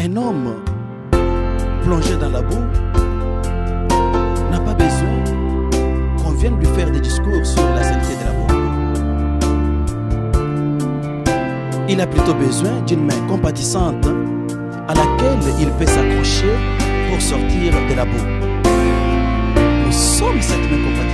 Un homme plongé dans la boue n'a pas besoin qu'on vienne lui faire des discours sur la saleté de la boue. Il a plutôt besoin d'une main compatissante à laquelle il peut s'accrocher pour sortir de la boue. Nous sommes cette main compatissante.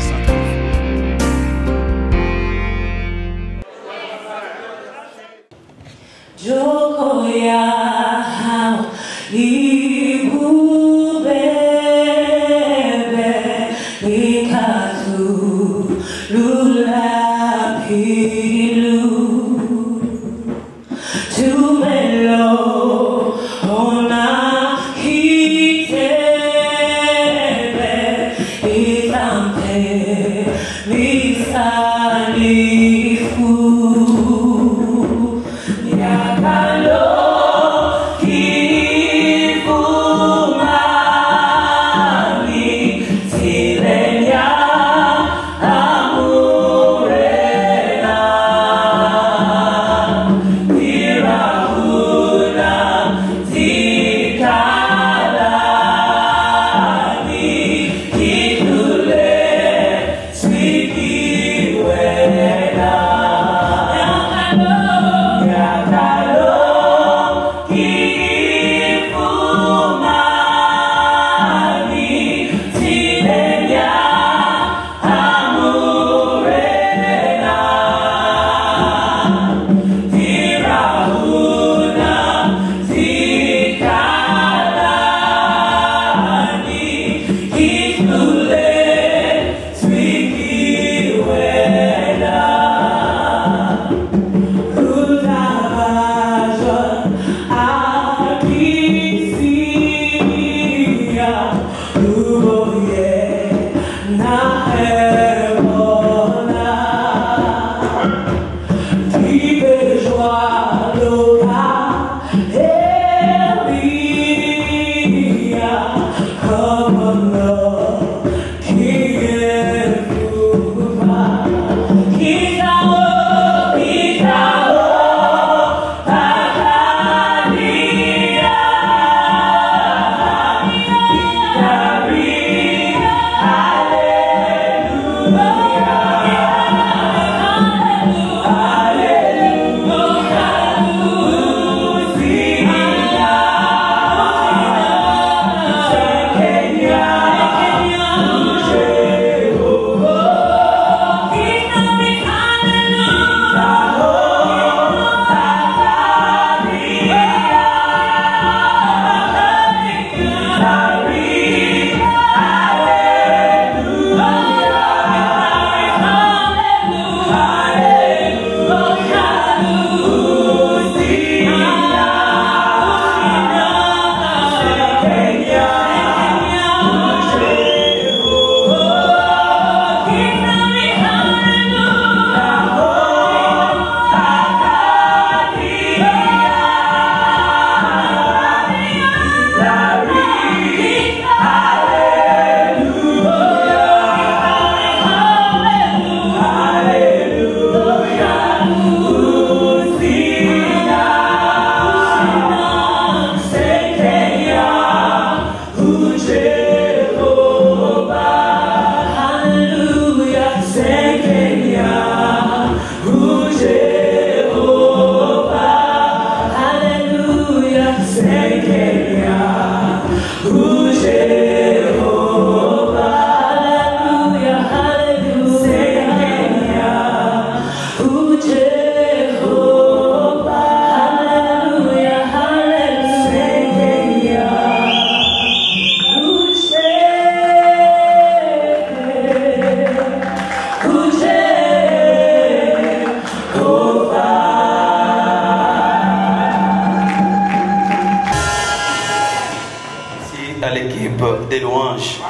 Des louanges.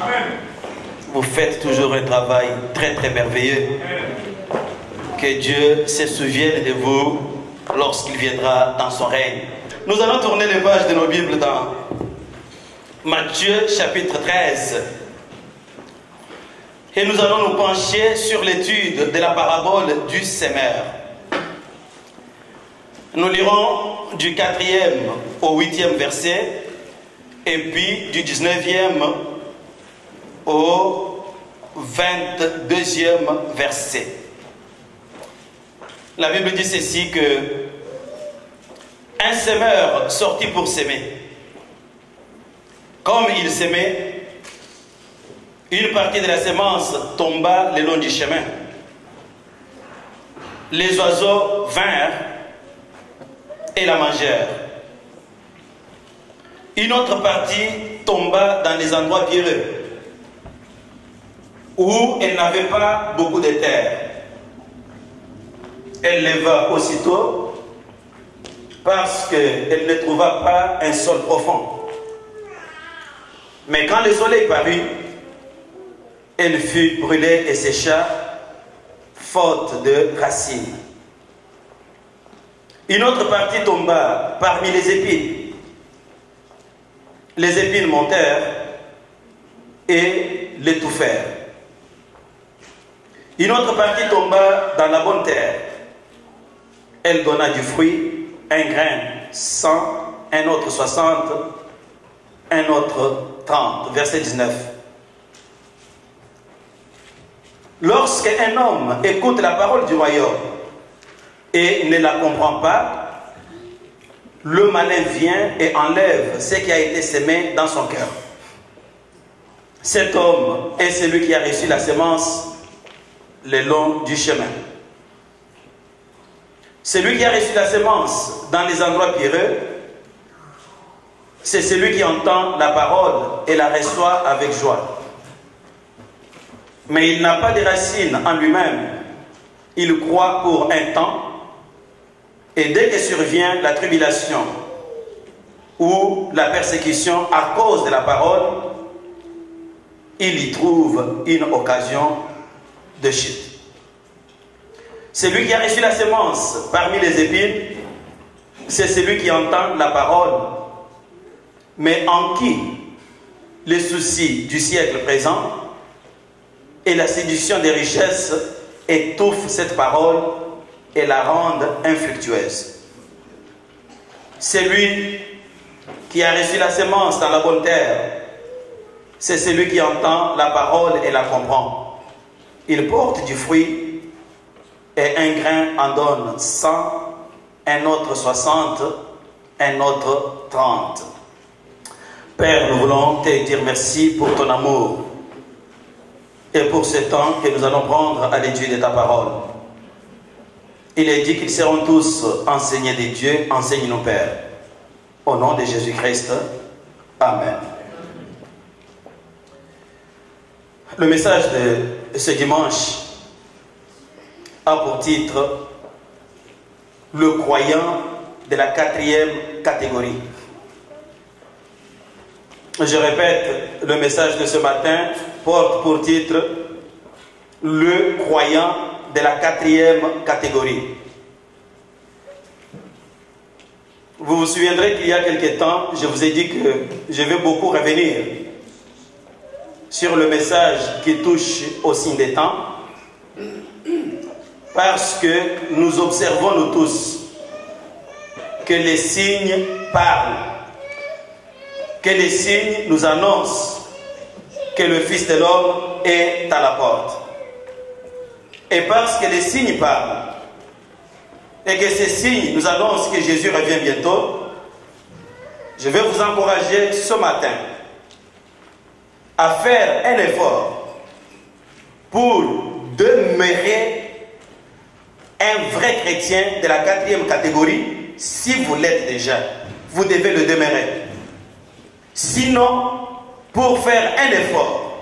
Vous faites toujours un travail très merveilleux. Que Dieu se souvienne de vous lorsqu'il viendra dans son règne. Nous allons tourner les pages de nos Bibles dans Matthieu chapitre 13. Et nous allons nous pencher sur l'étude de la parabole du semeur. Nous lirons du 4e au 8e verset, et puis du 19e au 22e verset. La Bible dit ceci que un semeur sortit pour s'aimer. Comme il s'aimait, une partie de la semence tomba le long du chemin. Les oiseaux vinrent et la mangèrent. Une autre partie tomba dans les endroits pierreux, où elle n'avait pas beaucoup de terre. Elle leva aussitôt, parce qu'elle ne trouva pas un sol profond. Mais quand le soleil parut, elle fut brûlée et sécha, faute de racines. Une autre partie tomba parmi les épines. Les épines montèrent et l'étouffèrent. Une autre partie tomba dans la bonne terre. Elle donna du fruit, un grain 100, un autre 60, un autre 30. Verset 19. Lorsqu'un homme écoute la parole du royaume et ne la comprend pas, le malin vient et enlève ce qui a été semé dans son cœur. Cet homme est celui qui a reçu la semence le long du chemin. Celui qui a reçu la semence dans les endroits pierreux, c'est celui qui entend la parole et la reçoit avec joie. Mais il n'a pas de racines en lui-même. Il croit pour un temps, et dès que survient la tribulation ou la persécution à cause de la parole, il y trouve une occasion de chute. Celui qui a reçu la semence parmi les épines, c'est celui qui entend la parole, mais en qui les soucis du siècle présent et la séduction des richesses étouffent cette parole et la rendent infructueuse. Celui qui a reçu la semence dans la bonne terre, c'est celui qui entend la parole et la comprend. Il porte du fruit, et un grain en donne 100, un autre 60, un autre 30. Père, nous voulons te dire merci pour ton amour et pour ce temps que nous allons prendre à l'étude de ta parole. Il est dit qu'ils seront tous enseignés de Dieu. Enseigne-nous, Père. Au nom de Jésus-Christ. Amen. Le message de ce dimanche a pour titre « Le croyant de la 4e catégorie ». Je répète, le message de ce matin porte pour titre « Le croyant de la 4e catégorie ». Vous vous souviendrez qu'il y a quelque temps, je vous ai dit que je vais beaucoup revenir sur le message qui touche au signe des temps, parce que nous observons nous tous que les signes parlent, que les signes nous annoncent que le Fils de l'homme est à la porte. Et parce que les signes parlent, et que ces signes nous annoncent que Jésus revient bientôt, je vais vous encourager ce matin à faire un effort pour demeurer un vrai chrétien de la 4e catégorie. Si vous l'êtes déjà, vous devez le demeurer. Sinon, pour faire un effort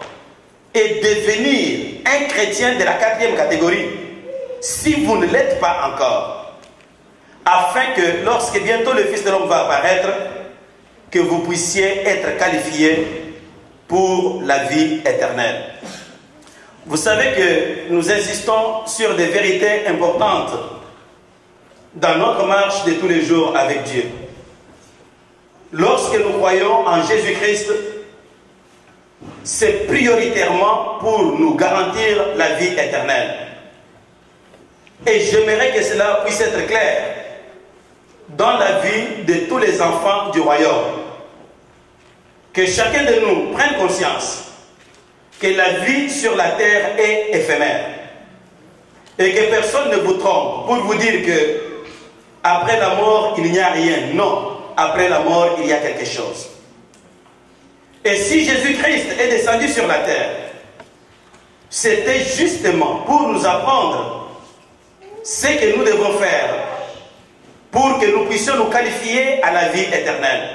et devenir un chrétien de la 4e catégorie, si vous ne l'êtes pas encore, afin que lorsque bientôt le Fils de l'homme va apparaître, que vous puissiez être qualifié pour la vie éternelle. Vous savez que nous insistons sur des vérités importantes dans notre marche de tous les jours avec Dieu. Lorsque nous croyons en Jésus-Christ, c'est prioritairement pour nous garantir la vie éternelle. Et j'aimerais que cela puisse être clair dans la vie de tous les enfants du royaume. Que chacun de nous prenne conscience que la vie sur la terre est éphémère et que personne ne vous trompe pour vous dire que après la mort il n'y a rien. Non, après la mort il y a quelque chose. Et si Jésus-Christ est descendu sur la terre, c'était justement pour nous apprendre ce que nous devons faire pour que nous puissions nous qualifier à la vie éternelle.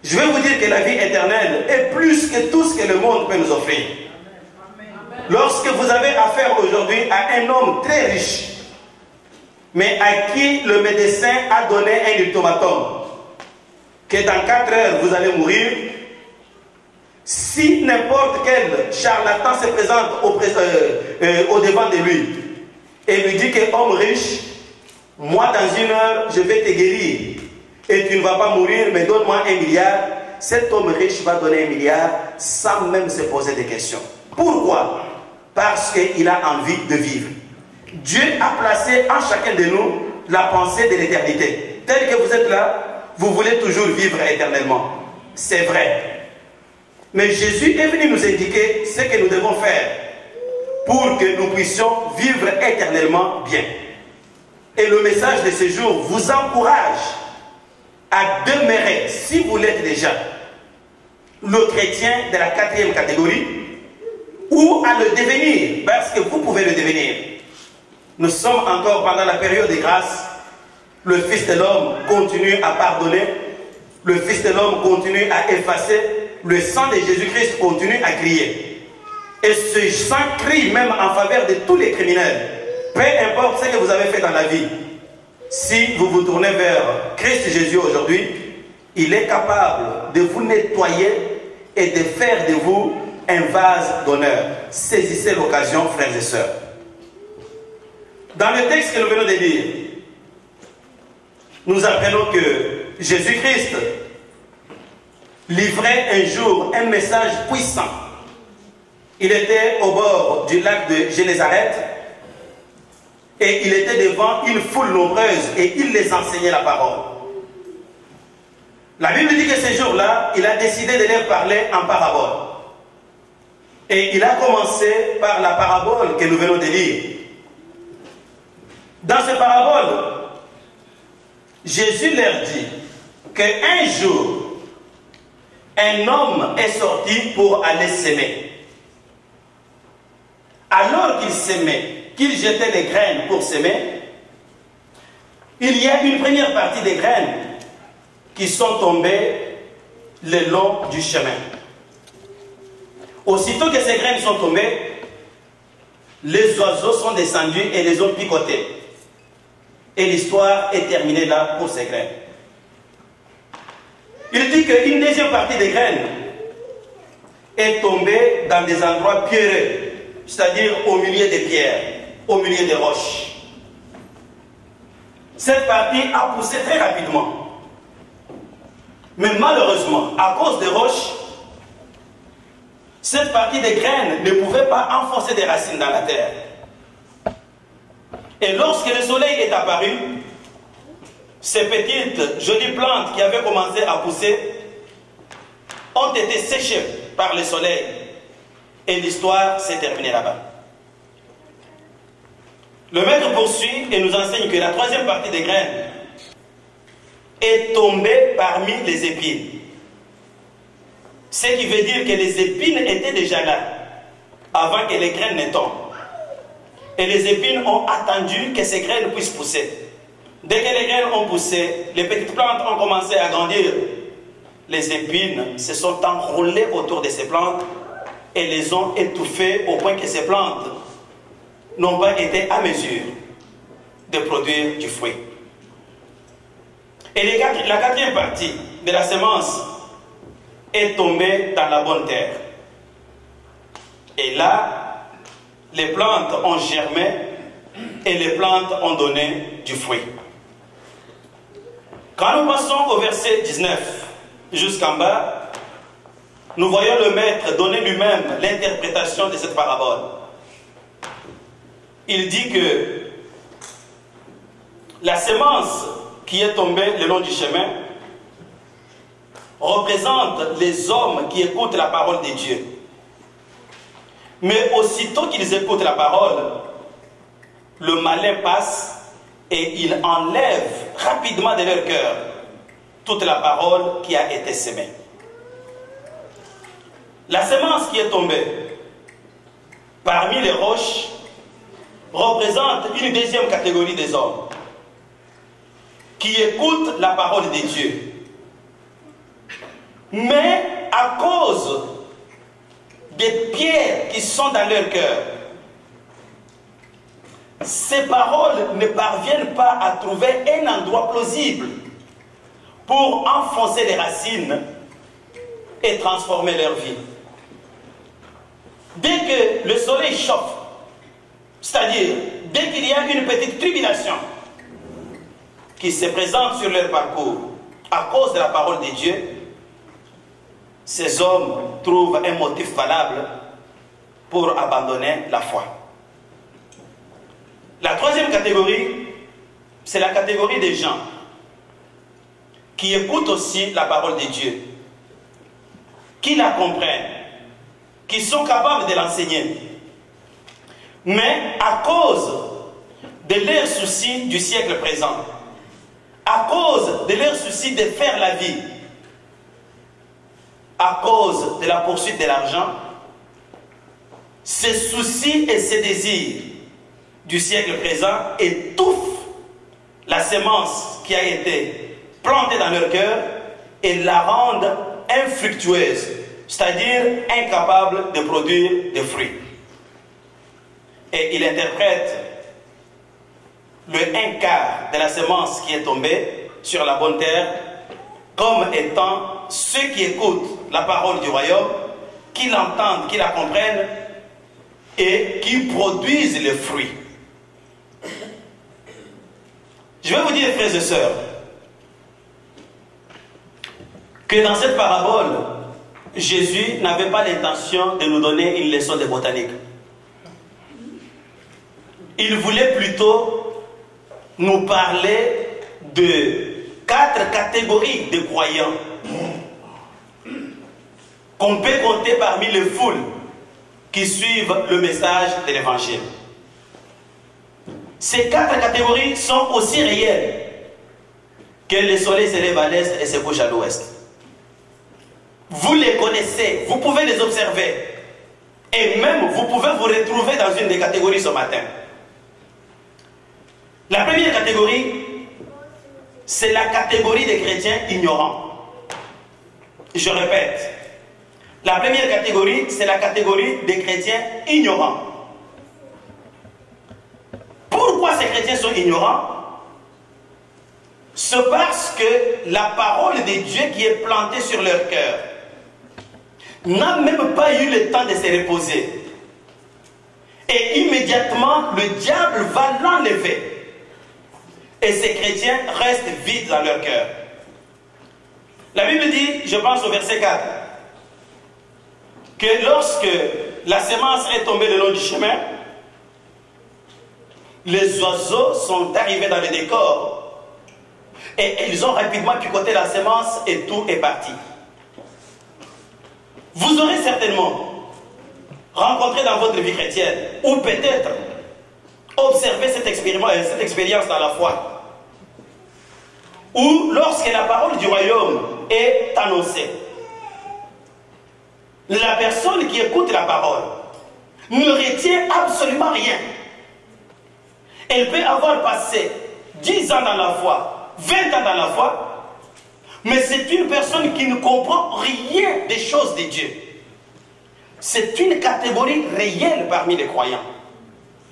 Je vais vous dire que la vie éternelle est plus que tout ce que le monde peut nous offrir. Lorsque vous avez affaire aujourd'hui à un homme très riche, mais à qui le médecin a donné un ultimatum, que dans 4 heures vous allez mourir, si n'importe quel charlatan se présente au devant de lui et lui dit que homme riche, moi dans 1 heure je vais te guérir et tu ne vas pas mourir, mais donne-moi 1 milliard, cet homme riche va donner 1 milliard sans même se poser des questions. Pourquoi? Parce qu'il a envie de vivre. Dieu a placé en chacun de nous la pensée de l'éternité. Tel que vous êtes là, vous voulez toujours vivre éternellement. C'est vrai. Mais Jésus est venu nous indiquer ce que nous devons faire pour que nous puissions vivre éternellement bien. Et le message de ce jour vous encourage à demeurer, si vous l'êtes déjà, le chrétien de la 4e catégorie, ou à le devenir, parce que vous pouvez le devenir. Nous sommes encore pendant la période de grâce. Le Fils de l'homme continue à pardonner, le Fils de l'homme continue à effacer, le sang de Jésus-Christ continue à crier. Et ce sang crie même en faveur de tous les criminels. Peu importe ce que vous avez fait dans la vie, si vous vous tournez vers Christ Jésus aujourd'hui, il est capable de vous nettoyer et de faire de vous un vase d'honneur. Saisissez l'occasion, frères et sœurs. Dans le texte que nous venons de lire, nous apprenons que Jésus-Christ livrait un jour un message puissant. Il était au bord du lac de Génézareth et il était devant une foule nombreuse et il les enseignait la parole. La Bible dit que ce jour-là, il a décidé de leur parler en parabole. Et il a commencé par la parabole que nous venons de lire. Dans cette parabole, Jésus leur dit qu'un jour, un homme est sorti pour aller s'aimer. Alors qu'il s'aimait, qu'il jetait les graines pour s'aimer, il y a une première partie des graines qui sont tombées le long du chemin. Aussitôt que ces graines sont tombées, les oiseaux sont descendus et les ont picotées. Et l'histoire est terminée là pour ces graines. Il dit qu'une deuxième partie des graines est tombée dans des endroits pierreux, c'est-à-dire au milieu des pierres, au milieu des roches. Cette partie a poussé très rapidement. Mais malheureusement, à cause des roches, cette partie des graines ne pouvait pas enfoncer des racines dans la terre. Et lorsque le soleil est apparu, ces petites jolies plantes qui avaient commencé à pousser ont été séchées par le soleil. Et l'histoire s'est terminée là-bas. Le maître poursuit et nous enseigne que la troisième partie des graines est tombée parmi les épines. Ce qui veut dire que les épines étaient déjà là avant que les graines ne tombent. Et les épines ont attendu que ces graines puissent pousser. Dès que les graines ont poussé, les petites plantes ont commencé à grandir. Les épines se sont enroulées autour de ces plantes et les ont étouffées au point que ces plantes n'ont pas été à mesure de produire du fruit. Et la quatrième partie de la semence est tombée dans la bonne terre. Et là, les plantes ont germé et les plantes ont donné du fruit. Quand nous passons au verset 19 jusqu'en bas, nous voyons le maître donner lui-même l'interprétation de cette parabole. Il dit que la semence qui est tombé le long du chemin représente les hommes qui écoutent la parole de Dieu. Mais aussitôt qu'ils écoutent la parole, le malin passe et il enlève rapidement de leur cœur toute la parole qui a été sémée. La semence qui est tombée parmi les roches représente une deuxième catégorie des hommes qui écoutent la parole de Dieu. Mais à cause des pierres qui sont dans leur cœur, ces paroles ne parviennent pas à trouver un endroit plausible pour enfoncer les racines et transformer leur vie. Dès que le soleil chauffe, c'est-à-dire dès qu'il y a une petite tribulation qui se présente sur leur parcours à cause de la parole de Dieu, ces hommes trouvent un motif valable pour abandonner la foi. La troisième catégorie, c'est la catégorie des gens qui écoutent aussi la parole de Dieu, qui la comprennent, qui sont capables de l'enseigner. Mais à cause de leurs soucis du siècle présent, à cause de leurs soucis de faire la vie, à cause de la poursuite de l'argent, ces soucis et ces désirs du siècle présent étouffent la semence qui a été plantée dans leur cœur et la rendent infructueuse, c'est-à-dire incapable de produire des fruits. Et il interprète le un quart de la semence qui est tombée sur la bonne terre comme étant ceux qui écoutent la parole du royaume, qui l'entendent, qui la comprennent et qui produisent les fruits. Je vais vous dire, frères et sœurs, que dans cette parabole, Jésus n'avait pas l'intention de nous donner une leçon de botanique. Il voulait plutôt nous parler de 4 catégories de croyants qu'on peut compter parmi les foules qui suivent le message de l'évangile. Ces 4 catégories sont aussi réelles que le soleil se lève à l'est et se couche à l'ouest. Vous les connaissez, vous pouvez les observer et même vous pouvez vous retrouver dans une des catégories ce matin. La première catégorie, c'est la catégorie des chrétiens ignorants. Je répète, la première catégorie, c'est la catégorie des chrétiens ignorants. Pourquoi ces chrétiens sont ignorants? C'est parce que la parole de Dieu qui est plantée sur leur cœur n'a même pas eu le temps de se reposer. Et immédiatement, le diable va l'enlever. Et ces chrétiens restent vides dans leur cœur. La Bible dit, je pense au verset 4, que lorsque la semence est tombée le long du chemin, les oiseaux sont arrivés dans le décor et ils ont rapidement picoté la semence et tout est parti. Vous aurez certainement rencontré dans votre vie chrétienne, ou peut-être observé cette expérience dans la foi, où lorsque la parole du royaume est annoncée, la personne qui écoute la parole ne retient absolument rien. Elle peut avoir passé 10 ans dans la foi, 20 ans dans la foi, mais c'est une personne qui ne comprend rien des choses de Dieu. C'est une catégorie réelle parmi les croyants.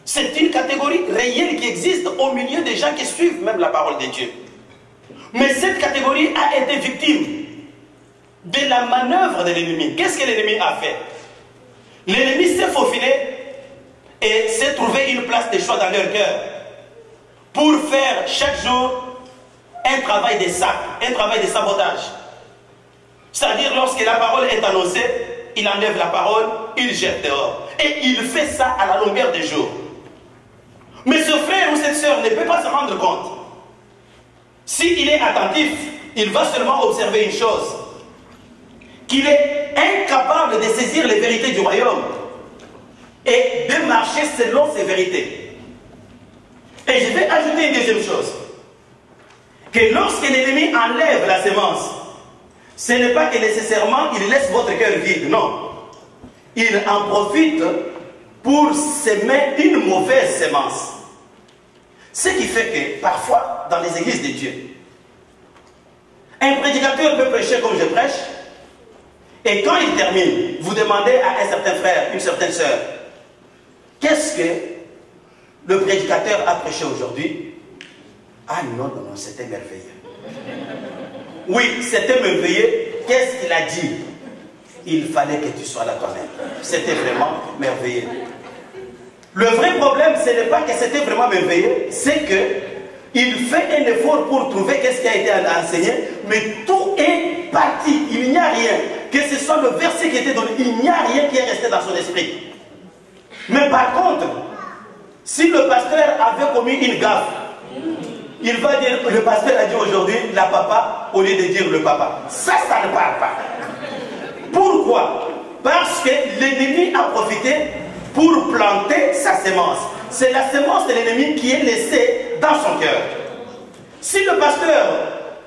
C'est une catégorie réelle qui existe au milieu des gens qui suivent même la parole de Dieu. Mais cette catégorie a été victime de la manœuvre de l'ennemi. Qu'est-ce que l'ennemi a fait? L'ennemi s'est faufilé et s'est trouvé une place de choix dans leur cœur pour faire chaque jour un travail de sac, un travail de sabotage. C'est-à-dire lorsque la parole est annoncée, il enlève la parole, il jette dehors. Et il fait ça à la longueur des jours. Mais ce frère ou cette sœur ne peut pas se rendre compte s'il est attentif, il va seulement observer une chose, qu'il est incapable de saisir les vérités du royaume et de marcher selon ces vérités. Et je vais ajouter une deuxième chose, que lorsque l'ennemi enlève la sémence, ce n'est pas que nécessairement il laisse votre cœur vide, non. Il en profite pour semer une mauvaise sémence. Ce qui fait que parfois, dans les églises de Dieu, un prédicateur peut prêcher comme je prêche, et quand il termine, vous demandez à un certain frère, une certaine sœur, qu'est-ce que le prédicateur a prêché aujourd'hui? Ah non, non, non, c'était merveilleux. Oui, c'était merveilleux. Qu'est-ce qu'il a dit? Il fallait que tu sois là toi-même. C'était vraiment merveilleux. Le vrai problème, ce n'est pas que c'était vraiment merveilleux, c'est qu'il fait un effort pour trouver qu'est-ce qui a été enseigné, mais tout est parti. Il n'y a rien. Que ce soit le verset qui était donné, il n'y a rien qui est resté dans son esprit. Mais par contre, si le pasteur avait commis une gaffe, il va dire, le pasteur a dit aujourd'hui la papa au lieu de dire le papa. Ça ne parle pas. Pourquoi? Parce que l'ennemi a profité pour planter sa sémence. C'est la sémence de l'ennemi qui est laissée dans son cœur. Si le pasteur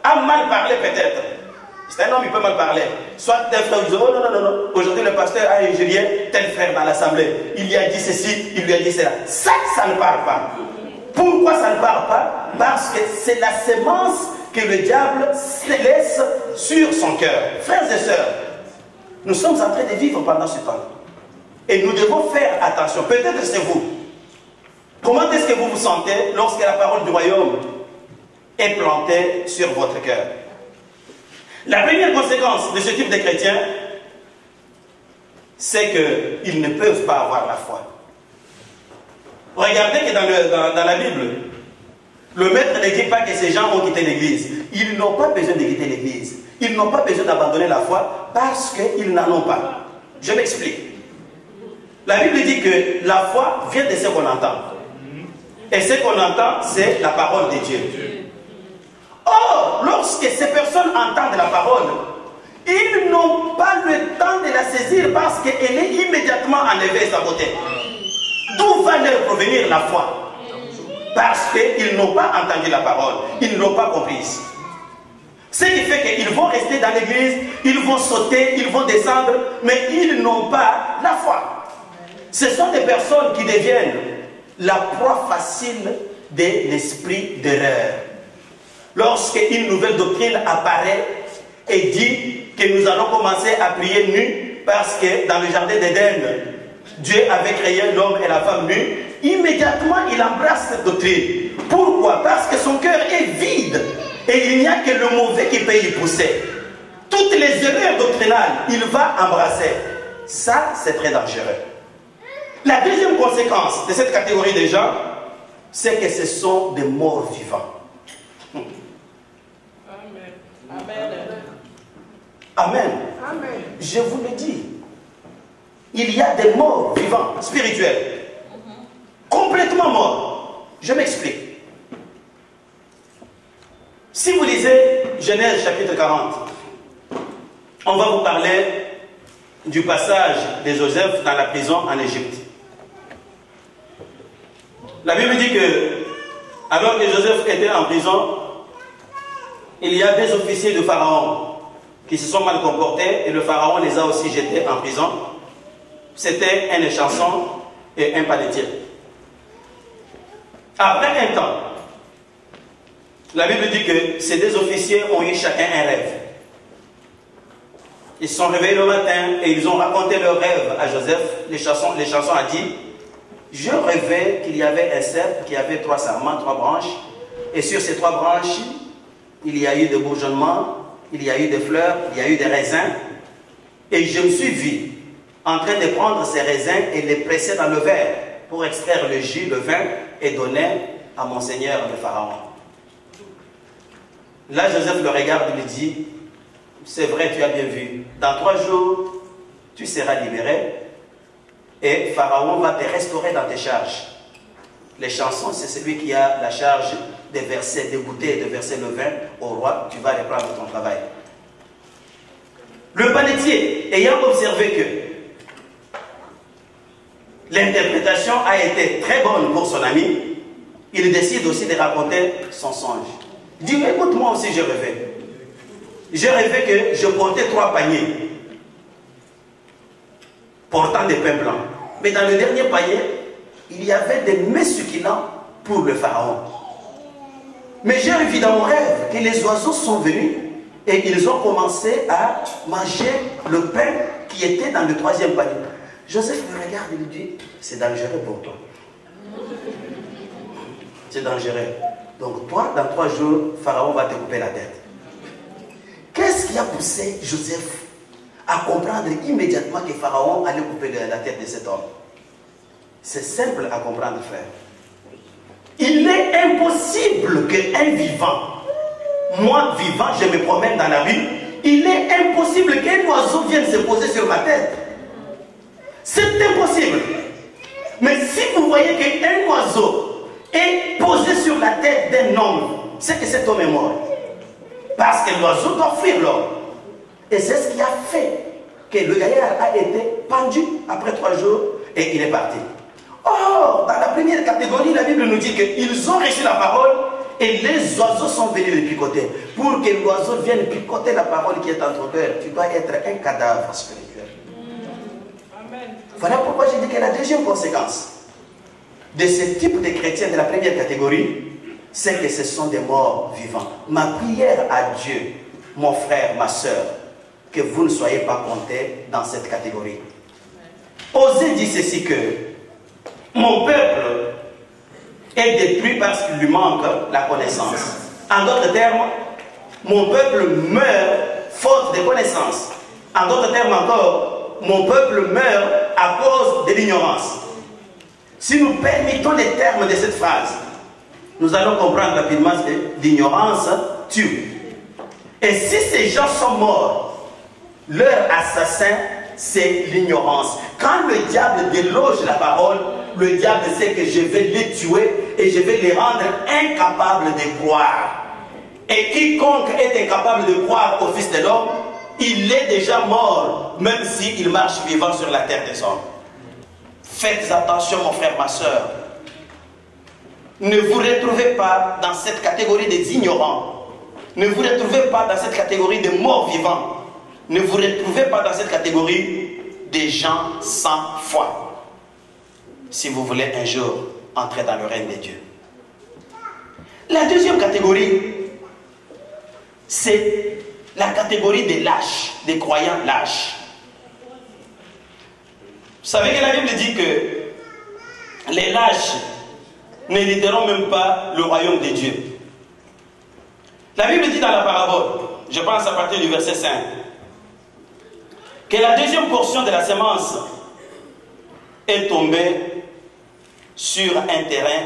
a mal parlé peut-être, c'est un homme, il peut mal parler. Soit tel frère dit, oh non, non, non, non. Aujourd'hui le pasteur a injurié tel frère dans l'assemblée. Il lui a dit ceci, il lui a dit cela. Ça ne parle pas. Pourquoi ça ne parle pas? Parce que c'est la sémence que le diable laisse sur son cœur. Frères et sœurs, nous sommes en train de vivre pendant ce temps. Et nous devons faire attention. Peut-être c'est vous. Comment est-ce que vous vous sentez lorsque la parole du royaume est plantée sur votre cœur? La première conséquence de ce type de chrétiens, c'est qu'ils ne peuvent pas avoir la foi. Regardez que dans la Bible, le maître ne dit pas que ces gens ont quitté l'église. Ils n'ont pas besoin de quitter l'église. Ils n'ont pas besoin d'abandonner la foi parce qu'ils n'en ont pas. Je m'explique. La Bible dit que la foi vient de ce qu'on entend. Et ce qu'on entend, c'est la parole de Dieu. Or, lorsque ces personnes entendent la parole, ils n'ont pas le temps de la saisir parce qu'elle est immédiatement enlevée sa beauté. D'où va leur provenir la foi? Parce qu'ils n'ont pas entendu la parole, ils ne l'ont pas comprise. Ce qui fait qu'ils vont rester dans l'église, ils vont sauter, ils vont descendre, mais ils n'ont pas la foi. Ce sont des personnes qui deviennent la proie facile de l'esprit d'erreur. Lorsqu'une nouvelle doctrine apparaît et dit que nous allons commencer à prier nus parce que dans le jardin d'Éden, Dieu avait créé l'homme et la femme nus, immédiatement il embrasse cette doctrine. Pourquoi? Parce que son cœur est vide et il n'y a que le mauvais qui peut y pousser. Toutes les erreurs doctrinales, il va embrasser. Ça, c'est très dangereux. La deuxième conséquence de cette catégorie de gens, c'est que ce sont des morts vivants. Amen. Amen. Je vous le dis. Il y a des morts vivants, spirituels. Complètement morts. Je m'explique. Si vous lisez Genèse chapitre 40, on va vous parler du passage de Joseph dans la prison en Égypte. La Bible dit que, alors que Joseph était en prison, il y a des officiers de Pharaon qui se sont mal comportés et le Pharaon les a aussi jetés en prison. C'était un échanson et un palettier. Après un temps, la Bible dit que ces deux officiers ont eu chacun un rêve. Ils se sont réveillés le matin et ils ont raconté leur rêve à Joseph. L'échanson a dit: je rêvais qu'il y avait un cèpe qui avait 3 sarments, 3 branches, et sur ces 3 branches, il y a eu des bourgeonnements, il y a eu des fleurs, il y a eu des raisins, et je me suis vu en train de prendre ces raisins et les presser dans le verre pour extraire le jus, le vin, et donner à mon seigneur le Pharaon. Là, Joseph le regarde et lui dit: c'est vrai, tu as bien vu, dans 3 jours, tu seras libéré, et Pharaon va te restaurer dans tes charges. Les chansons, c'est celui qui a la charge des versets, des goûters, des versets le vin au roi, tu vas reprendre ton travail. Le panetier, ayant observé que l'interprétation a été très bonne pour son ami, il décide aussi de raconter son songe. Il dit, écoute, moi aussi j'ai rêvé. J'ai rêvé que je portais 3 paniers portant des pains blancs. Mais dans le dernier panier, il y avait des mets succulents pour le pharaon. Mais j'ai vu dans mon rêve que les oiseaux sont venus et ils ont commencé à manger le pain qui était dans le 3e panier. Joseph me regarde et lui dit, c'est dangereux pour toi. C'est dangereux. Donc toi, dans 3 jours, Pharaon va te couper la tête. Qu'est-ce qui a poussé Joseph à comprendre immédiatement que Pharaon allait couper la tête de cet homme? C'est simple à comprendre, frère. Il est impossible qu'un vivant, moi vivant, je me promène dans la rue, il est impossible qu'un oiseau vienne se poser sur ma tête. C'est impossible. Mais si vous voyez qu'un oiseau est posé sur la tête d'un homme, c'est que cet homme est mort. Parce que l'oiseau doit fuir l'homme. Et c'est ce qui a fait que le gaillard a été pendu après 3 jours et il est parti. Or, dans la première catégorie, la Bible nous dit qu'ils ont reçu la parole et les oiseaux sont venus le picoter. Pour que l'oiseau vienne picoter la parole qui est en ton cœur, tu dois être un cadavre spirituel. Amen. Voilà pourquoi j'ai dit que la deuxième conséquence de ce type de chrétiens de la première catégorie, c'est que ce sont des morts vivants. Ma prière à Dieu, mon frère, ma soeur, que vous ne soyez pas comptés dans cette catégorie. Osez dire ceci que mon peuple est détruit parce qu'il lui manque la connaissance. En d'autres termes, mon peuple meurt faute de connaissance. En d'autres termes encore, mon peuple meurt à cause de l'ignorance. Si nous permettons les termes de cette phrase, nous allons comprendre rapidement que l'ignorance tue. Et si ces gens sont morts, leur assassin, c'est l'ignorance. Quand le diable déloge la parole, le diable sait que je vais les tuer et je vais les rendre incapables de croire. Et quiconque est incapable de croire au Fils de l'homme, il est déjà mort, même s'il marche vivant sur la terre des hommes. Faites attention, mon frère, ma soeur. Ne vous retrouvez pas dans cette catégorie des ignorants. Ne vous retrouvez pas dans cette catégorie des morts vivants. Ne vous retrouvez pas dans cette catégorie des gens sans foi. Si vous voulez un jour entrer dans le règne de Dieu. La deuxième catégorie, c'est la catégorie des lâches, des croyants lâches. Vous savez que la Bible dit que les lâches n'hériteront même pas le royaume de Dieu. La Bible dit dans la parabole, je pense à partir du verset 5, que la deuxième portion de la semence est tombée sur un terrain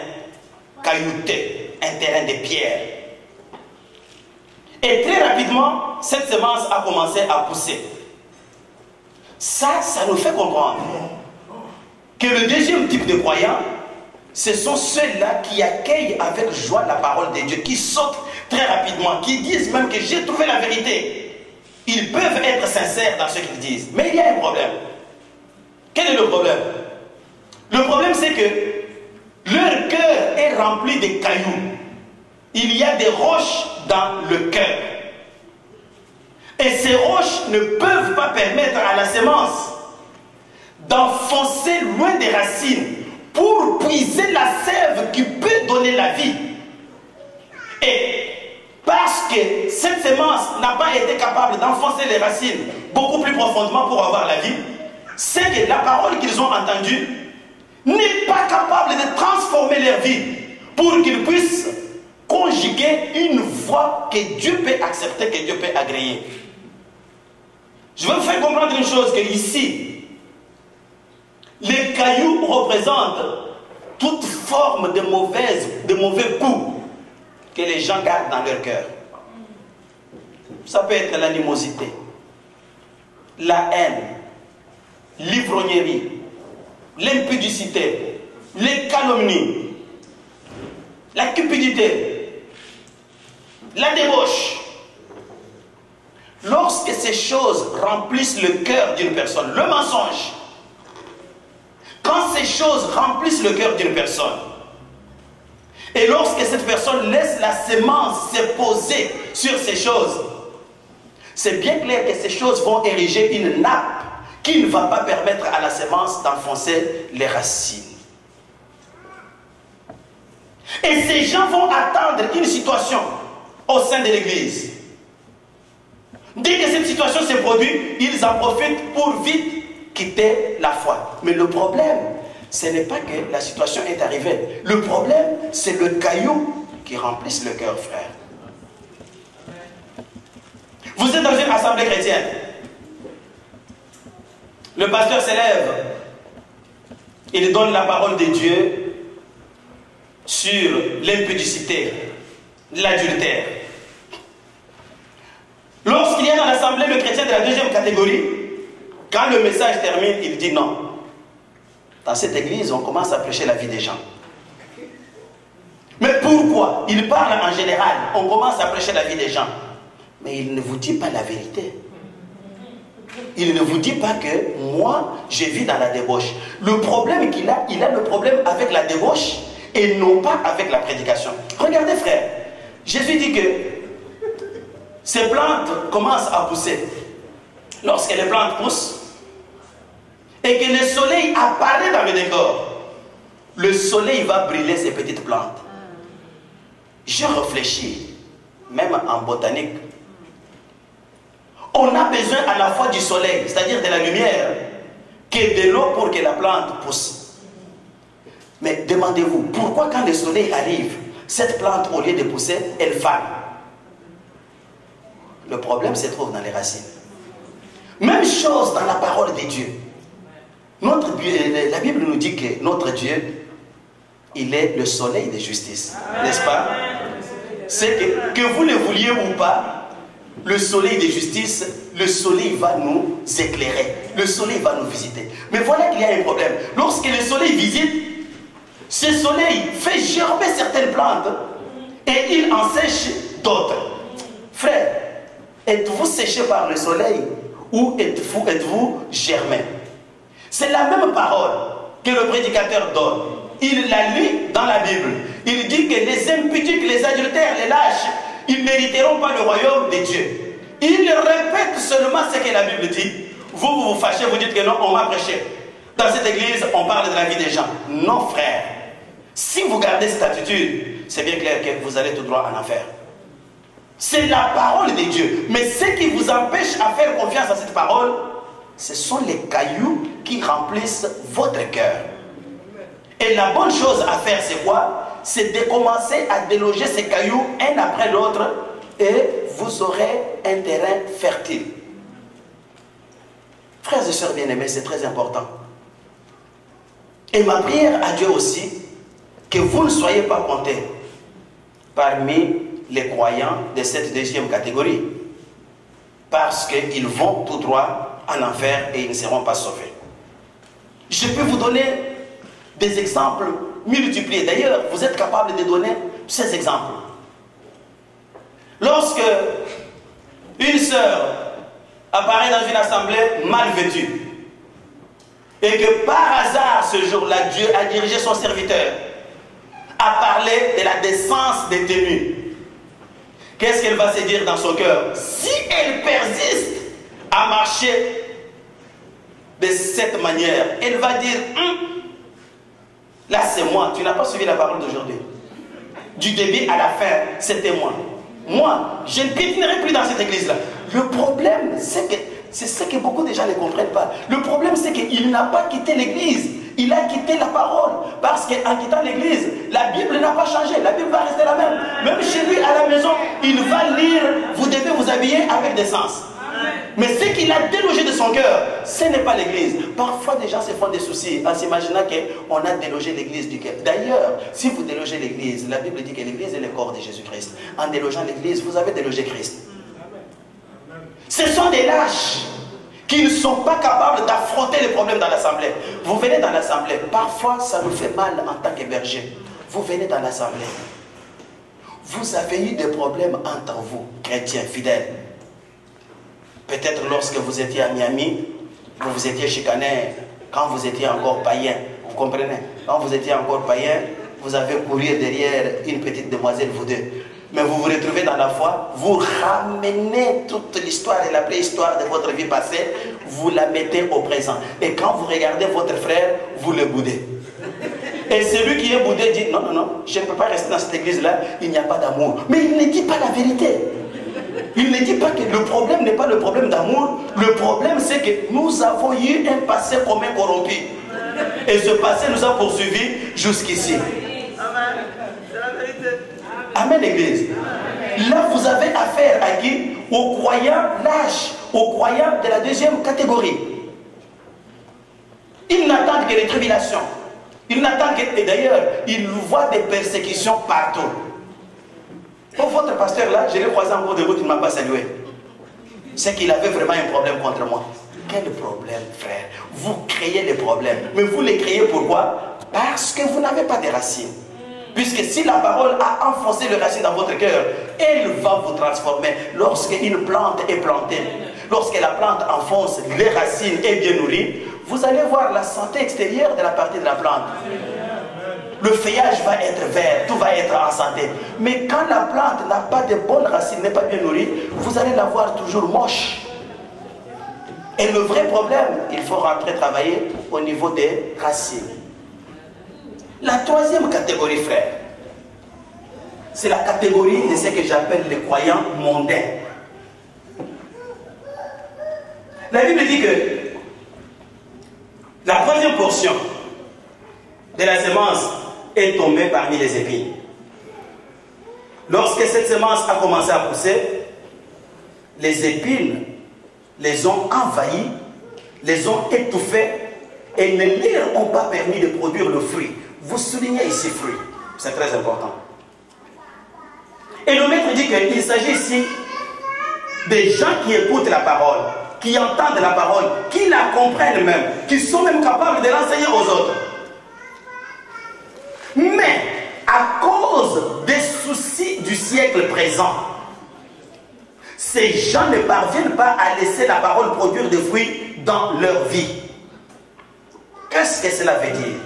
caillouté, un terrain de pierre. Et très rapidement, cette semence a commencé à pousser. Ça nous fait comprendre que le deuxième type de croyants, ce sont ceux-là qui accueillent avec joie la parole de Dieu, qui sautent très rapidement, qui disent même que j'ai trouvé la vérité. Ils peuvent être sincères dans ce qu'ils disent. Mais il y a un problème. Quel est le problème? Le problème, c'est que leur cœur est rempli de cailloux. Il y a des roches dans le cœur. Et ces roches ne peuvent pas permettre à la semence d'enfoncer loin des racines pour puiser la sève qui peut donner la vie. Et parce que cette semence n'a pas été capable d'enfoncer les racines beaucoup plus profondément pour avoir la vie, c'est que la parole qu'ils ont entendue n'est pas capable de transformer leur vie pour qu'ils puissent conjuguer une voix que Dieu peut accepter, que Dieu peut agréer. Je vais vous faire comprendre une chose, que ici, les cailloux représentent toute forme de mauvais coups que les gens gardent dans leur cœur. Ça peut être l'animosité, la haine, l'ivrognerie, l'impudicité, les calomnies, la cupidité, la débauche. Lorsque ces choses remplissent le cœur d'une personne, le mensonge, quand ces choses remplissent le cœur d'une personne, et lorsque cette personne laisse la sémence se poser sur ces choses, c'est bien clair que ces choses vont ériger une nappe qui ne va pas permettre à la sémence d'enfoncer les racines. Et ces gens vont attendre une situation au sein de l'église. Dès que cette situation se produit, ils en profitent pour vite quitter la foi. Mais le problème, ce n'est pas que la situation est arrivée. Le problème, c'est le caillou qui remplisse le cœur, frère. Vous êtes dans une assemblée chrétienne. Le pasteur s'élève. Il donne la parole de Dieu sur l'impudicité, l'adultère. Lorsqu'il y a dans l'assemblée le chrétien de la deuxième catégorie, quand le message termine, il dit non. Dans cette église, on commence à prêcher la vie des gens. Mais pourquoi? Il parle en général, on commence à prêcher la vie des gens. Mais il ne vous dit pas la vérité. Il ne vous dit pas que moi, je vis dans la débauche. Le problème qu'il a, il a le problème avec la débauche et non pas avec la prédication. Regardez, frère, Jésus dit que ces plantes commencent à pousser. Lorsque les plantes poussent et que le soleil apparaît dans le décor, le soleil va brûler ces petites plantes. Je réfléchis, même en botanique, on a besoin à la fois du soleil, c'est-à-dire de la lumière, que de l'eau pour que la plante pousse. Mais demandez-vous, pourquoi quand le soleil arrive, cette plante, au lieu de pousser, elle fane? Le problème se trouve dans les racines. Même chose dans la parole de Dieu. La Bible nous dit que notre Dieu, il est le soleil de justice. N'est-ce pas? C'est que vous le vouliez ou pas, le soleil de justice, le soleil va nous éclairer. Le soleil va nous visiter. Mais voilà qu'il y a un problème. Lorsque le soleil visite, ce soleil fait germer certaines plantes et il en sèche d'autres. Frère, êtes-vous séché par le soleil ou êtes-vous germé? C'est la même parole que le prédicateur donne. Il la lit dans la Bible. Il dit que les impudiques, les adultères, les lâches, ils ne mériteront pas le royaume de Dieu. Il répète seulement ce que la Bible dit. Vous vous fâchez, vous dites que non, on m'a prêché. Dans cette église, on parle de la vie des gens. Non, frère. Si vous gardez cette attitude, c'est bien clair que vous allez tout droit en enfer. C'est la parole de Dieu. Mais ce qui vous empêche à faire confiance à cette parole, ce sont les cailloux qui remplissent votre cœur. Et la bonne chose à faire, c'est quoi? C'est de commencer à déloger ces cailloux un après l'autre et vous aurez un terrain fertile. Frères et sœurs bien-aimés, c'est très important. Et ma prière à Dieu aussi, que vous ne soyez pas comptés parmi les croyants de cette deuxième catégorie, parce qu'ils vont tout droit en enfer et ils ne seront pas sauvés. Je peux vous donner des exemples multipliés. D'ailleurs, vous êtes capable de donner ces exemples. Lorsque une sœur apparaît dans une assemblée mal vêtue et que par hasard ce jour-là, Dieu a dirigé son serviteur à parler de la décence des tenues, qu'est-ce qu'elle va se dire dans son cœur? Si elle persiste à marcher de cette manière, elle va dire là c'est moi, tu n'as pas suivi la parole d'aujourd'hui. Du début à la fin, c'était moi. Moi, je ne piétinerai plus dans cette église-là. Le problème, c'est ce que beaucoup de gens ne comprennent pas. Le problème, c'est qu'il n'a pas quitté l'église. Il a quitté la parole. Parce qu'en quittant l'église, la Bible n'a pas changé. La Bible va rester la même. Même chez lui, à la maison, il va lire, vous devez vous habiller avec décence. Mais ce qu'il a délogé de son cœur, ce n'est pas l'église. Parfois, des gens se font des soucis en s'imaginant qu'on a délogé l'église du cœur. D'ailleurs, si vous délogez l'église, la Bible dit que l'église est le corps de Jésus-Christ. En délogeant l'église, vous avez délogé Christ. Ce sont des lâches qui ne sont pas capables d'affronter les problèmes dans l'assemblée. Vous venez dans l'assemblée, parfois ça nous fait mal en tant que berger. Vous venez dans l'assemblée. Vous avez eu des problèmes entre vous, chrétiens fidèles. Peut-être lorsque vous étiez à Miami, vous étiez chicané quand vous étiez encore païen. Vous comprenez? Quand vous étiez encore païen, vous avez couru derrière une petite demoiselle, vous deux. Mais vous vous retrouvez dans la foi, vous ramenez toute l'histoire et la préhistoire de votre vie passée, vous la mettez au présent. Et quand vous regardez votre frère, vous le boudez. Et celui qui est boudé dit, non, non, non, je ne peux pas rester dans cette église-là, il n'y a pas d'amour. Mais il ne dit pas la vérité. Il ne dit pas que le problème n'est pas le problème d'amour. Le problème, c'est que nous avons eu un passé commun corrompu. Et ce passé nous a poursuivis jusqu'ici. Amen. C'est la vérité. Amen, l'église. Là, vous avez affaire à qui? Aux croyants lâches, aux croyants de la deuxième catégorie. Ils n'attendent que les tribulations. Ils n'attendent que... Et d'ailleurs, ils voient des persécutions partout. Pour votre pasteur là, je l'ai croisé en cours de route, il ne m'a pas salué. C'est qu'il avait vraiment un problème contre moi. Quel problème, frère? Vous créez des problèmes. Mais vous les créez pourquoi? Parce que vous n'avez pas de racines. Puisque si la parole a enfoncé les racines dans votre cœur, elle va vous transformer. Lorsqu'une plante est plantée, lorsque la plante enfonce les racines et bien nourrie, vous allez voir la santé extérieure de la partie de la plante. Le feuillage va être vert, tout va être en santé. Mais quand la plante n'a pas de bonnes racines, n'est pas bien nourrie, vous allez la voir toujours moche. Et le vrai problème, il faut rentrer travailler au niveau des racines. La troisième catégorie, frère, c'est la catégorie de ce que j'appelle les croyants mondains. La Bible dit que la troisième portion de la semence est tombée parmi les épines. Lorsque cette semence a commencé à pousser, les épines les ont envahis, les ont étouffés et ne leur ont pas permis de produire le fruit. Vous soulignez ici fruit, c'est très important. Et le maître dit qu'il s'agit ici des gens qui écoutent la parole, qui entendent la parole, qui la comprennent même, qui sont même capables de l'enseigner aux autres. Mais à cause des soucis du siècle présent, ces gens ne parviennent pas à laisser la parole produire des fruits dans leur vie. Qu'est-ce que cela veut dire?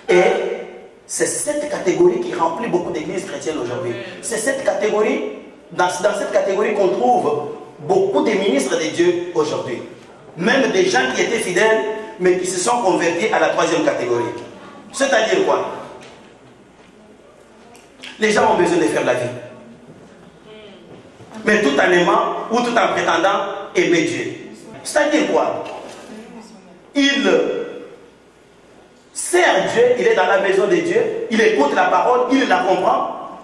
Et c'est cette catégorie qui remplit beaucoup d'églises chrétiennes aujourd'hui. C'est cette catégorie, dans cette catégorie qu'on trouve beaucoup de ministres de Dieu aujourd'hui. Même des gens qui étaient fidèles, mais qui se sont convertis à la troisième catégorie. C'est-à-dire quoi? Les gens ont besoin de faire la vie. Mais tout en aimant ou tout en prétendant aimer Dieu. C'est-à-dire quoi? Il sert Dieu, il est dans la maison de Dieu, il écoute la parole, il la comprend.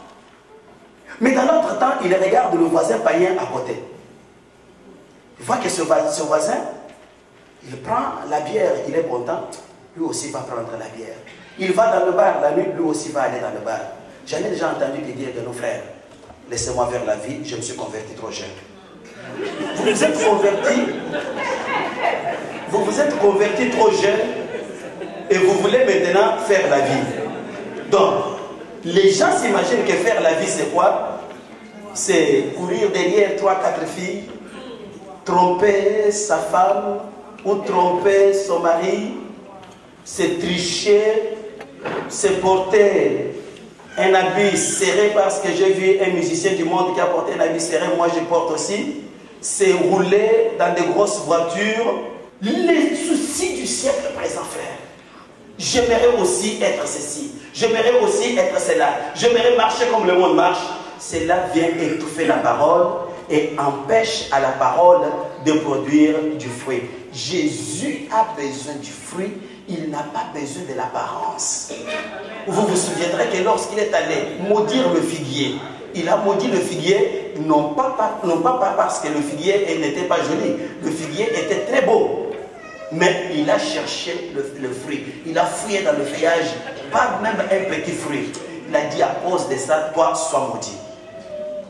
Mais dans l'autre temps, il regarde le voisin païen à côté. Il voit que ce voisin, il prend la bière, il est content, lui aussi va prendre la bière. Il va dans le bar la nuit, lui aussi va aller dans le bar. J'en ai déjà entendu dire de nos frères, laissez-moi vers la vie, je me suis converti trop jeune. Vous vous êtes converti trop jeune et vous voulez maintenant faire la vie. Donc, les gens s'imaginent que faire la vie c'est quoi? C'est courir derrière 3-4 filles, tromper sa femme ou tromper son mari, c'est tricher, c'est porter un habit serré parce que j'ai vu un musicien du monde qui a porté un habit serré, moi je porte aussi. C'est rouler dans de grosses voitures. Les soucis du siècle présent, frère. J'aimerais aussi être ceci. J'aimerais aussi être cela. J'aimerais marcher comme le monde marche. Cela vient étouffer la parole et empêche à la parole de produire du fruit. Jésus a besoin du fruit. Il n'a pas besoin de l'apparence. Vous vous souviendrez que lorsqu'il est allé maudire le figuier, il a maudit le figuier, non pas parce que le figuier n'était pas joli. Le figuier était très beau. Mais il a cherché le fruit. Il a fouillé dans le feuillage, pas même un petit fruit. Il a dit à cause de ça, toi, sois maudit.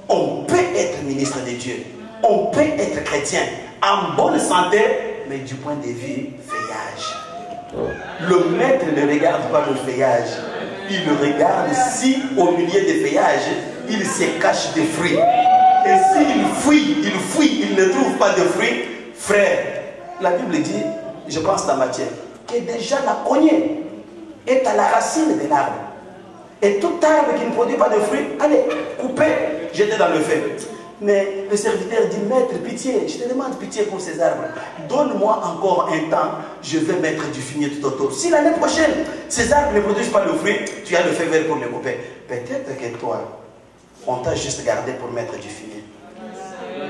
On peut être ministre de Dieu. On peut être chrétien en bonne santé, mais du point de vue feuillage. Le maître ne regarde pas le feuillage. Il regarde si au milieu des feuillages, il se cache des fruits. Et s'il fuit, il ne trouve pas de fruits, frère, la Bible dit, je pense dans Matthieu, que déjà la cognée est à la racine de l'arbre. Et tout arbre qui ne produit pas de fruits, allez, coupez, jetez dans le feu. Mais le serviteur dit, maître, pitié, je te demande pitié pour ces arbres. Donne-moi encore un temps, je vais mettre du fumier tout autour. Si l'année prochaine, ces arbres ne produisent pas de fruits, tu as le feu vert pour les couper. Peut-être que toi, on t'a juste gardé pour mettre du fumier.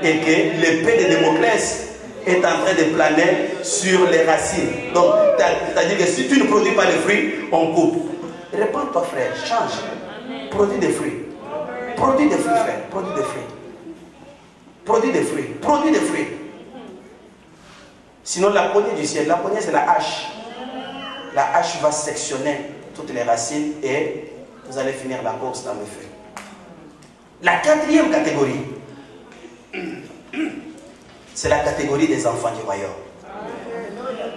Et que l'épée de Démoclès est en train de planer sur les racines. Donc, c'est-à-dire que si tu ne produis pas de fruits, on coupe. Réponds-toi, frère, change. Produis des fruits. Produis des fruits, frère. Produis des fruits. Produis des fruits. Produis des fruits. Sinon, la poignée du ciel, la poignée, c'est la hache. La hache va sectionner toutes les racines et vous allez finir la course dans le feu. La quatrième catégorie, c'est la catégorie des enfants du royaume.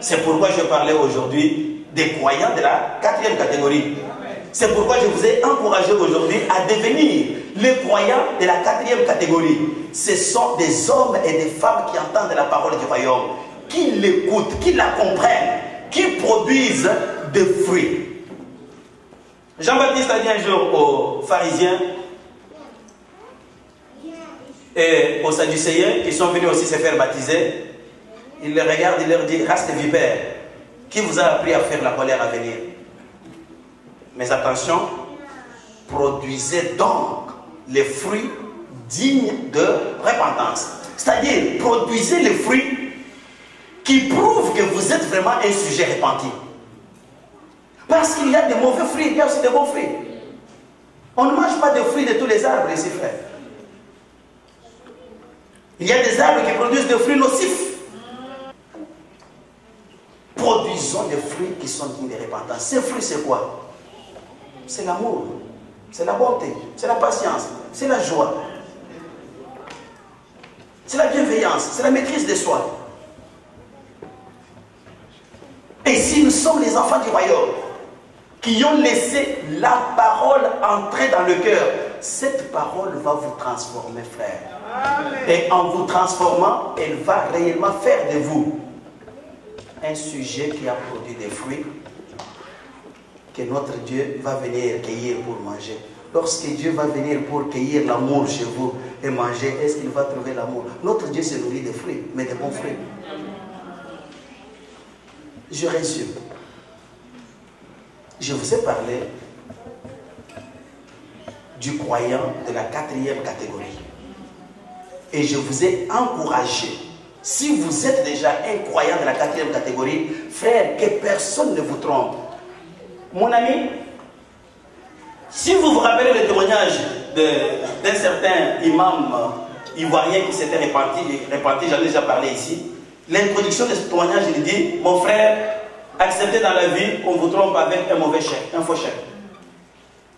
C'est pourquoi je parlais aujourd'hui des croyants de la quatrième catégorie. C'est pourquoi je vous ai encouragé aujourd'hui à devenir les croyants de la quatrième catégorie. Ce sont des hommes et des femmes qui entendent la parole du royaume, qui l'écoutent, qui la comprennent, qui produisent des fruits. Jean-Baptiste a dit un jour aux pharisiens et aux sadducéens qui sont venus aussi se faire baptiser, il les regarde, il leur dit, race de vipères, qui vous a appris à faire la colère à venir? Mais attention, produisez donc les fruits dignes de repentance. C'est-à-dire, produisez les fruits qui prouvent que vous êtes vraiment un sujet repenti. Parce qu'il y a des mauvais fruits, il y a aussi des bons fruits. On ne mange pas de fruits de tous les arbres ici, frère. Il y a des arbres qui produisent des fruits nocifs. Produisons des fruits qui sont dignes de repentance. Ces fruits, c'est quoi? C'est l'amour, c'est la bonté, c'est la patience, c'est la joie, c'est la bienveillance, c'est la maîtrise de soi. Et si nous sommes les enfants du royaume, qui ont laissé la parole entrer dans le cœur, cette parole va vous transformer, frère. Amen. Et en vous transformant, elle va réellement faire de vous un sujet qui a produit des fruits que notre Dieu va venir cueillir pour manger. Lorsque Dieu va venir pour cueillir l'amour chez vous et manger, est-ce qu'il va trouver l'amour? Notre Dieu se nourrit de fruits, mais de bons fruits. Je résume. Je vous ai parlé du croyant de la quatrième catégorie. Et je vous ai encouragé. Si vous êtes déjà un croyant de la quatrième catégorie, frère, que personne ne vous trompe. Mon ami, si vous vous rappelez le témoignage d'un certain imam ivoirien qui s'était répandu, j'en ai déjà parlé ici, l'introduction de ce témoignage, il dit, mon frère, acceptez dans la vie qu'on vous trompe avec un mauvais chèque, un faux chèque.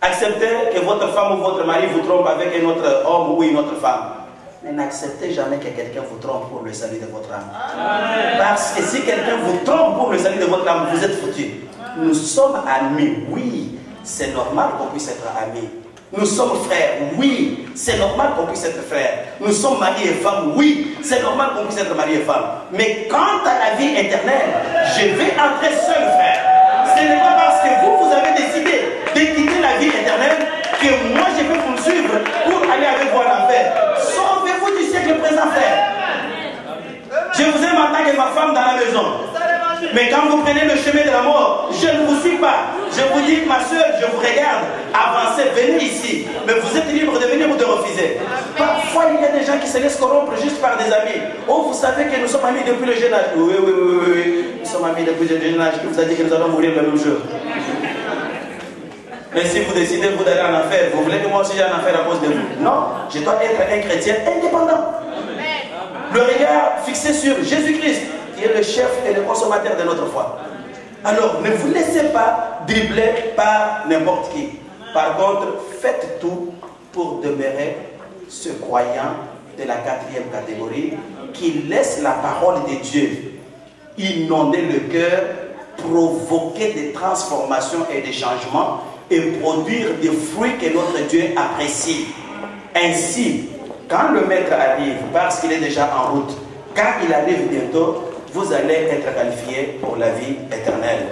Acceptez que votre femme ou votre mari vous trompe avec un autre homme ou une autre femme. Mais n'acceptez jamais que quelqu'un vous trompe pour le salut de votre âme. Amen. Parce que si quelqu'un vous trompe pour le salut de votre âme, vous êtes foutu. Nous sommes amis, oui, c'est normal qu'on puisse être amis. Nous sommes frères, oui, c'est normal qu'on puisse être frères. Nous sommes mari et femme, oui, c'est normal qu'on puisse être mari et femme. Mais quant à la vie éternelle, je vais entrer seul, frère. Ce n'est pas parce que vous avez décidé de quitter la vie éternelle que moi je vais vous suivre pour aller avec vous en enfer. Sauvez-vous du siècle présent, frère. Je vous aime en tant que ma femme dans la maison. Mais quand vous prenez le chemin de la mort, je ne vous suis pas. Je vous dis, ma soeur, je vous regarde. Avancez, venez ici. Mais vous êtes libre de venir ou de refuser. Parfois, il y a des gens qui se laissent corrompre juste par des amis. Oh, vous savez que nous sommes amis depuis le jeune âge. Oui, oui, oui, oui. Nous sommes amis depuis le jeune âge. Qui vous a dit que nous allons mourir le même jour? Mais si vous décidez, vous d'aller en enfer, vous voulez que moi aussi j'aille en enfer à cause de vous? Non, je dois être un chrétien indépendant. Le regard fixé sur Jésus-Christ, qui est le chef et le consommateur de notre foi. Alors, ne vous laissez pas dribbler par n'importe qui. Par contre, faites tout pour demeurer ce croyant de la quatrième catégorie qui laisse la parole de Dieu inonder le cœur, provoquer des transformations et des changements et produire des fruits que notre Dieu apprécie. Ainsi, quand le maître arrive, parce qu'il est déjà en route, quand il arrive bientôt, vous allez être qualifiés pour la vie éternelle.